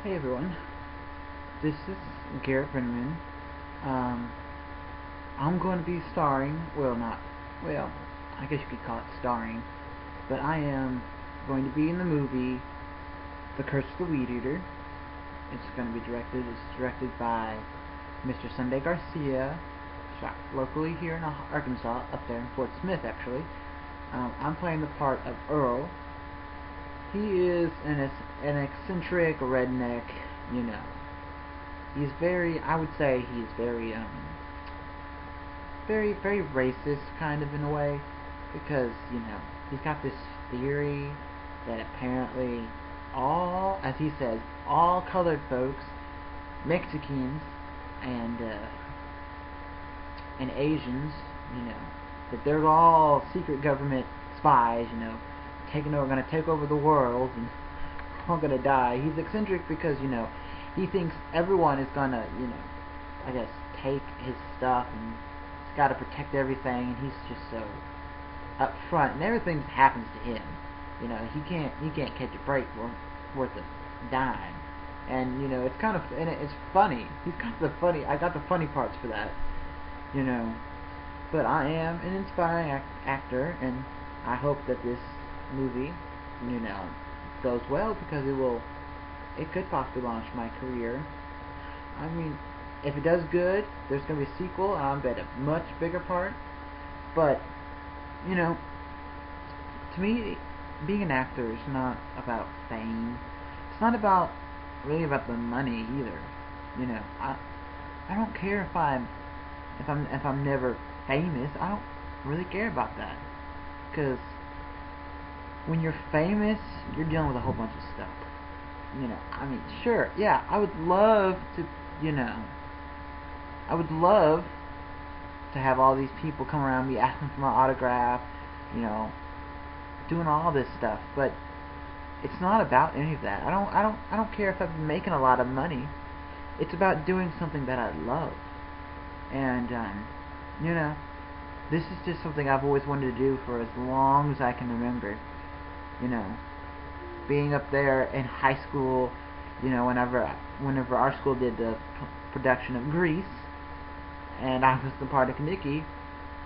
Hey everyone, this is Garrett Brenneman. Um, I'm going to be starring, I guess you could call it starring, but I am going to be in the movie The Curse of the Weed Eater. It's directed by Mr. Sunday Garcia, shot locally here in Arkansas, up there in Fort Smith actually. I'm playing the part of Earl. He is an eccentric redneck, you know. I would say he's very racist kind of in a way, because, he's got this theory that apparently as he says, all colored folks, Mexicans, and, uh, and Asians, that they're all secret government spies, going to take over the world, and we're all going to die. He's eccentric because, he thinks everyone is going to, I guess, take his stuff, and he's got to protect everything, and he's just so up front, and everything happens to him. He can't catch a break worth a dime. And, it's funny. I got the funny parts for that, But I am an inspiring actor, and I hope that this movie, goes well, because it could possibly launch my career. I mean, if it does good, there's going to be a sequel, and I'll bet a much bigger part. But, to me, being an actor is not about fame. It's not really about the money either. I don't care if I'm never famous. I don't really care about that, because when you're famous, you're dealing with a whole bunch of stuff. Sure, yeah, I would love to have all these people come around me asking for my autograph, doing all this stuff, but it's not about any of that. I don't care if I'm making a lot of money. It's about doing something that I love. And this is just something I've always wanted to do for as long as I can remember. Being up there in high school, whenever our school did the production of Grease, and I was the part of Nikki,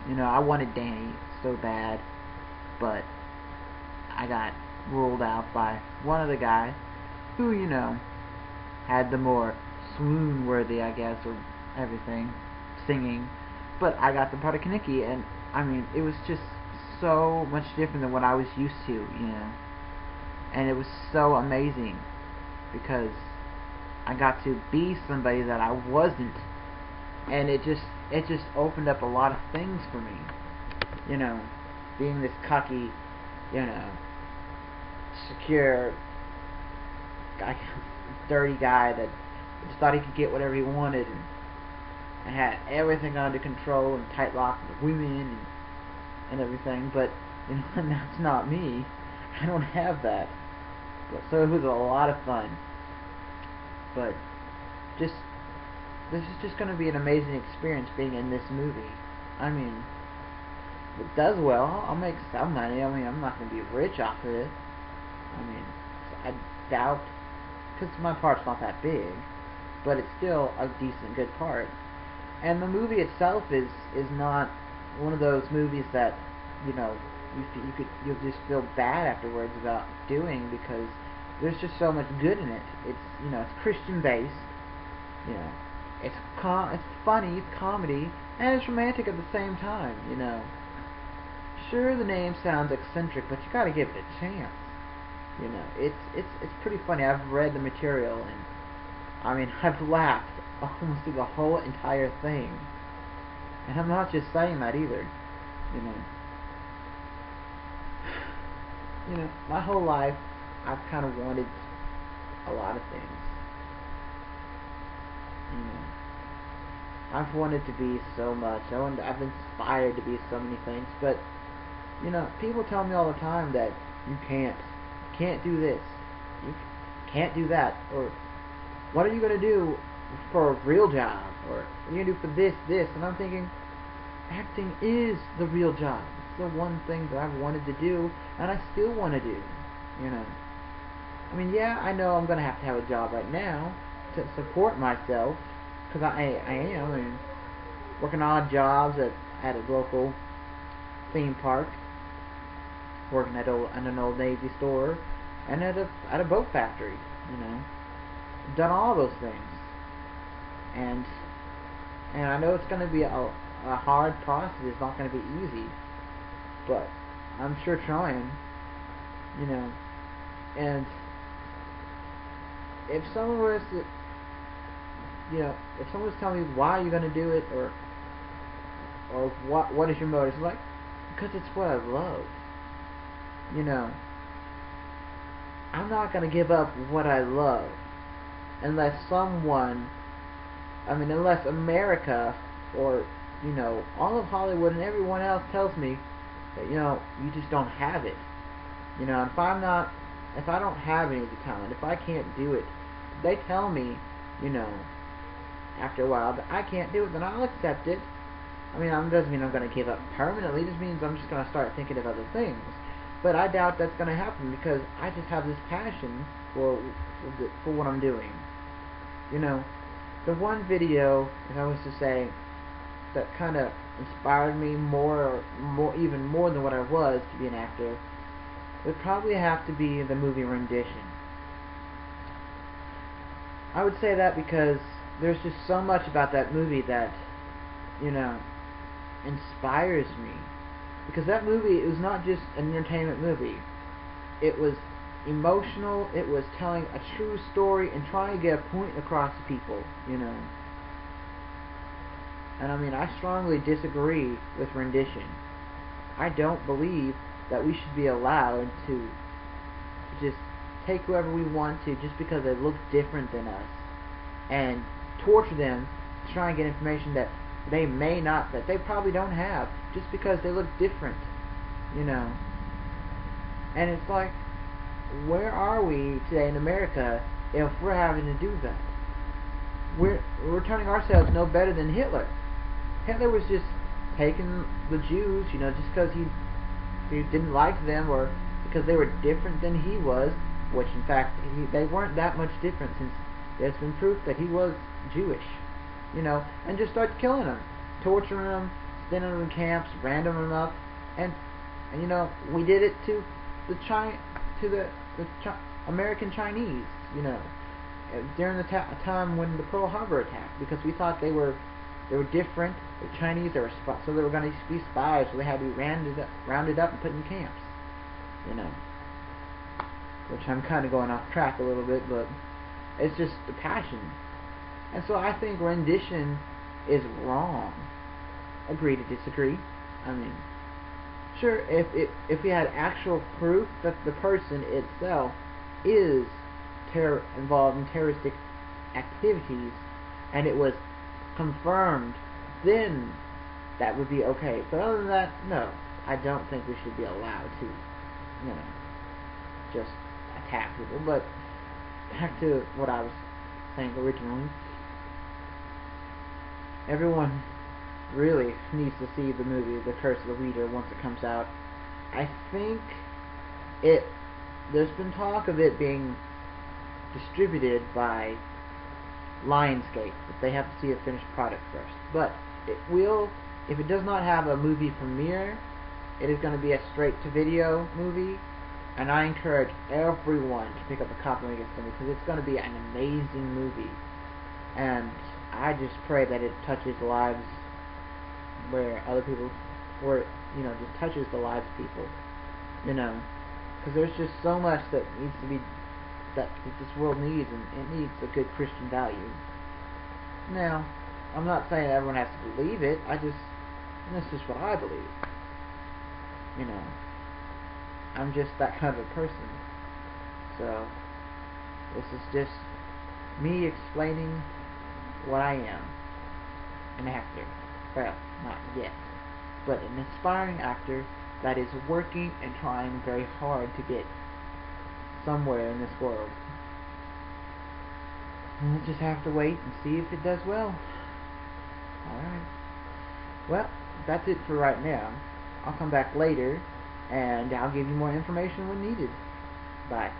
I wanted Danny so bad, but I got ruled out by one of the guys who, had the more swoon-worthy, I guess, or everything, singing, but I got the part of Kaniki, and, it was just so much different than what I was used to, and it was so amazing, because I got to be somebody that I wasn't, and it just opened up a lot of things for me, being this cocky, secure, dirty guy that just thought he could get whatever he wanted, and had everything under control and tight lock with women and everything, but and that's not me. I don't have that. So it was a lot of fun. But this is just going to be an amazing experience being in this movie. If it does well, I'll make some money. I'm not going to be rich off of it. I doubt, because my part's not that big, but it's still a decent, good part. And the movie itself is not one of those movies that, you'll just feel bad afterwards about doing, because there's just so much good in it. It's Christian based, it's funny, it's comedy, and it's romantic at the same time, Sure, the name sounds eccentric, but you gotta give it a chance. It's pretty funny. I've read the material, and I've laughed almost through the whole entire thing. And I'm not just saying that either. My whole life I've kind of wanted a lot of things. I've wanted to be so much. I've been inspired to be so many things, but people tell me all the time that you can't do this, you can't do that, or what are you going to do for a real job, or what are you going to do for this, and I'm thinking, acting is the real job. It's the one thing that I've wanted to do, and I still want to do, I mean, yeah, I know I'm going to have a job right now to support myself, because I am. I mean, working odd jobs at a local theme park, working at an old Navy store, and at a boat factory. You know, I've done all those things, and I know it's going to be a hard process. It's not going to be easy, but I'm sure trying. You know, and if someone was to, if someone was telling me why you're going to do it, or what is your motive, it's like, because it's what I love. You know, I'm not going to give up what I love unless unless America, or, all of Hollywood and everyone else tells me that, you just don't have it. If I don't have any of the talent, if I can't do it, they tell me, after a while that I can't do it, then I'll accept it. I mean, it doesn't mean I'm going to give up permanently. It just means I'm just going to start thinking of other things. But I doubt that's going to happen, because I just have this passion for what I'm doing. The one video, if I was to say, that kind of inspired me even more than what I was to be an actor, would probably have to be the movie Rendition. I would say that because there's just so much about that movie that, inspires me. Because that movie, it was not just an entertainment movie. It was emotional, it was telling a true story and trying to get a point across to people, And I mean, I strongly disagree with Rendition. I don't believe that we should be allowed to just take whoever we want to just because they look different than us and torture them to try and get information that they probably don't have, just because they look different, And it's like, where are we today in America if we're having to do that? We're turning ourselves no better than Hitler. Hitler was just taking the Jews, just because he didn't like them, or because they were different than he was, which in fact they weren't that much different, since there's been proof that he was Jewish, and just started killing them, torturing them, sending them in camps, random them up, and we did it to the American Chinese, during the time when the Pearl Harbor attack, because we thought they were different. The Chinese, so they were going to be spies, so they had to be rounded up and put in camps, Which I'm kind of going off track a little bit, but it's just the passion. And so I think Rendition is wrong. Agree to disagree. I mean, sure, if we had actual proof that the person itself is involved in terroristic activities, and it was confirmed, then that would be okay. But other than that, no, I don't think we should be allowed to, just attack people. But back to what I was saying originally, everyone really needs to see the movie The Curse of the Weeder once it comes out. I think there's been talk of it being distributed by Lionsgate, but they have to see a finished product first. But it will, if it does not have a movie premiere, it is going to be a straight-to-video movie, and I encourage everyone to pick up a copy when it gets to me, because it's going to be an amazing movie, and I just pray that it touches lives where other people, just touches the lives of people, because there's just so much that needs to be, that this world needs, and it needs a good Christian value. Now, I'm not saying everyone has to believe it, this is what I believe. I'm just that kind of a person. So, this is just me explaining what I am. An actor. Well, not yet. But an aspiring actor that is working and trying very hard to get somewhere in this world. And we'll just have to wait and see if it does well. Alright. Well, that's it for right now. I'll come back later, and I'll give you more information when needed. Bye.